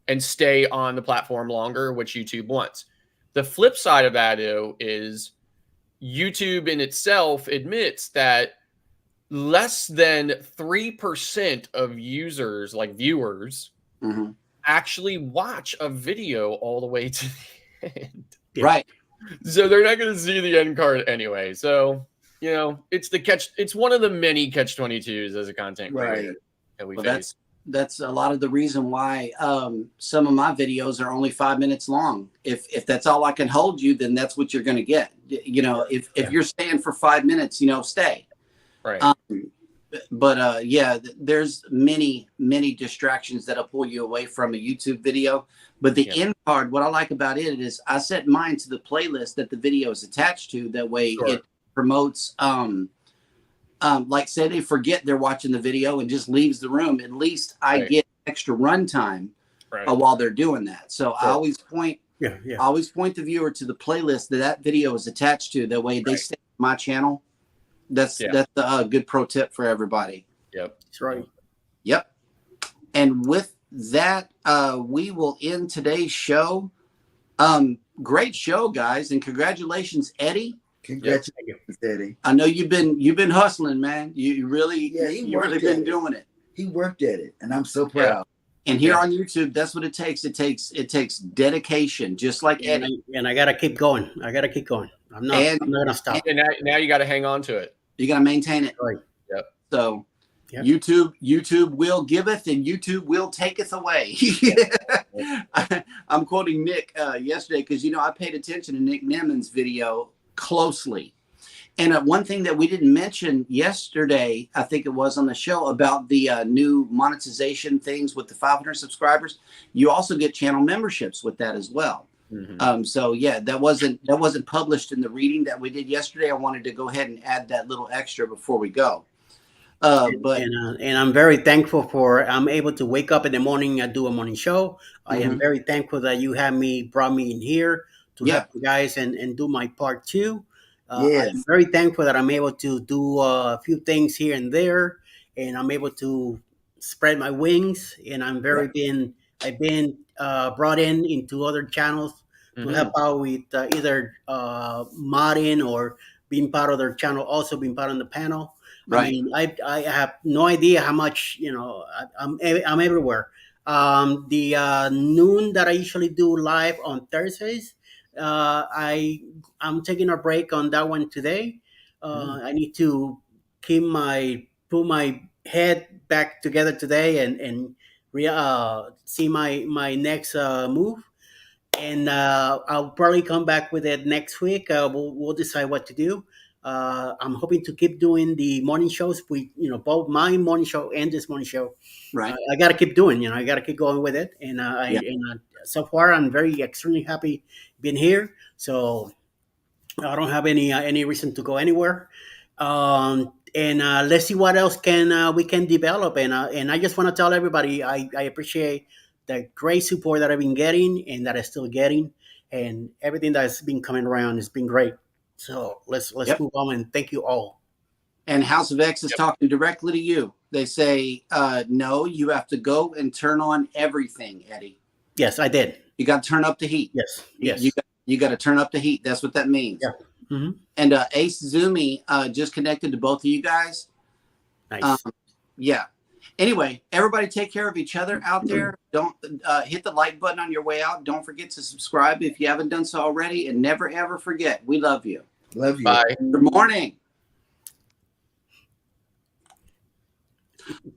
and stay on the platform longer, which YouTube wants. The flip side of that is YouTube in itself admits that less than 3% of users, like viewers, actually watch a video all the way to the end. Right. So they're not going to see the end card anyway. So, you know, it's one of the many catch-22s as a content creator that we face. That's a lot of the reason why some of my videos are only 5 minutes long. If that's all I can hold you, then that's what you're going to get. You know, if you're staying for 5 minutes, you know, stay. Right. But there's many distractions that'll pull you away from a YouTube video. But the end card, what I like about it is I set mine to the playlist that the video is attached to. That way it promotes, like say they forget they're watching the video and just leaves the room. At least I get extra run time while they're doing that. So I always point, I always point the viewer to the playlist that video is attached to. That way they stay on my channel. That's a good pro tip for everybody. Yep. That's right. Yep. And with that, we will end today's show. Great show, guys, and congratulations, Eddie. Congratulations, Eddie. I know you've been hustling, man. You really, you really been doing it. He worked at it, and I'm so proud. And here on YouTube, that's what it takes. It takes dedication, just like Eddie. And I gotta keep going. I'm not gonna stop. And now you got to hang on to it. You got to maintain it. Right. Yep. So YouTube will giveth and YouTube will taketh away. I'm quoting Nick yesterday because, you know, I paid attention to Nick Nemeth's video closely. And one thing that we didn't mention yesterday, I think it was on the show, about the new monetization things with the 500 subscribers. You also get channel memberships with that as well. Mhm. So yeah, that wasn't published in the reading that we did yesterday. I wanted to go ahead and add that little extra before we go. But And I'm very thankful for I'm able to wake up in the morning and do a morning show. I am Mhm. very thankful that you brought me in here to help Yeah, you guys and do my part too. I am Yes. very thankful that I'm able to do a few things here and there, and I'm able to spread my wings. And Yeah. I've been brought in into other channels to help Mhm. out with either modding or being part of their channel, also being part of the panel. I right. mean, I have no idea how much I'm everywhere. The noon that I usually do live on Thursdays, I'm taking a break on that one today. I need to put my head back together today and see my next move, and I'll probably come back with it next week. We'll decide what to do. I'm hoping to keep doing the morning shows. Both my morning show and this morning show. Right. I got to keep doing. I got to keep going with it. Yeah. So far, I'm very extremely happy being here. So I don't have any reason to go anywhere. And let's see what else can we can develop. And I just want to tell everybody I appreciate the great support that I've been getting and that I'm still getting, and everything that's been coming around has been great. So let's Yep. move on, and thank you all. And House of X is Yep. talking directly to you. They say, no, you have to go and turn on everything, Eddie. Yes, I did. You got to turn up the heat. Yes, You, yes, you, got, you got to turn up the heat. That's what that means. yeah. Hmm. And Ace Zumi just connected to both of you guys. Um, Nice. yeah. Anyway, everybody take care of each other out there. Don't hit the like button on your way out. Don't forget to subscribe if you haven't done so already. And never, ever forget, we love you. Love you. Bye. Good morning.